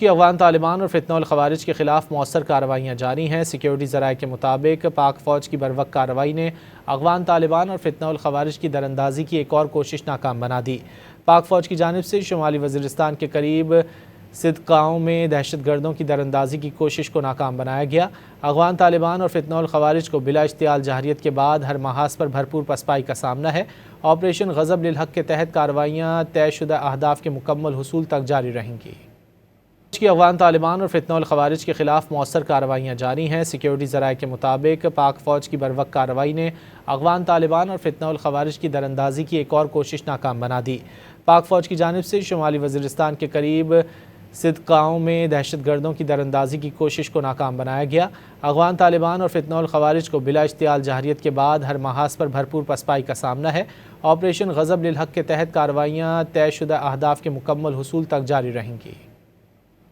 की अफगान तालिबान और फितनौल खवारिज के खिलाफ मौसर कार्रवाइयाँ जारी हैं। सिक्योरिटी ज़राए के मुताबिक पाक फ़ौज की बरवक्त कार्रवाई ने अफगान तालिबान और फितनौल खवारिज की दरअंदाजी की एक और कोशिश नाकाम बना दी। पाक फ़ौज की जानिब से शुमाली वज़ीरिस्तान के करीब सिद्ध गाँव में दहशत गर्दों की दरअंदाजी की कोशिश को नाकाम बनाया गया। अफगान तालिबान और फितनौल खवारिज को बिला इश्तियाल जहरियत के बाद हर महाज पर भरपूर पसपाई का सामना है। ऑपरेशन गज़ब लिल हक़ के तहत कार्रवाइयाँ तयशुदा अहदाफ के मुकम्मल हुसूल तक जारी रहेंगी। की अफगान तालिबान और फितनौल खवारिज के खिलाफ मौसर कार्रवाइयाँ जारी हैं। सिक्योरिटी ज़राए के मुताबिक पाक फ़ौज की बरवक्त कार्रवाई ने अफगान तालिबान और फितनौल खवारिज की दरअंदाजी की एक और कोशिश नाकाम बना दी। पाक फ़ौज की जानिब से शुमाली वज़ीरिस्तान के करीब सिद्ध गाँव में दहशत गर्दों की दरअंदाजी की कोशिश को नाकाम बनाया गया। अफगान तालिबान और फितनौल खवारिज को बिला इश्तियाल जहरियत के बाद हर महाज पर भरपूर पसपाई का सामना है। ऑपरेशन गज़ब लिल हक़ के तहत कार्रवाइयाँ तयशुदा अहदाफ के मुकम्मल हुसूल तक जारी रहेंगी।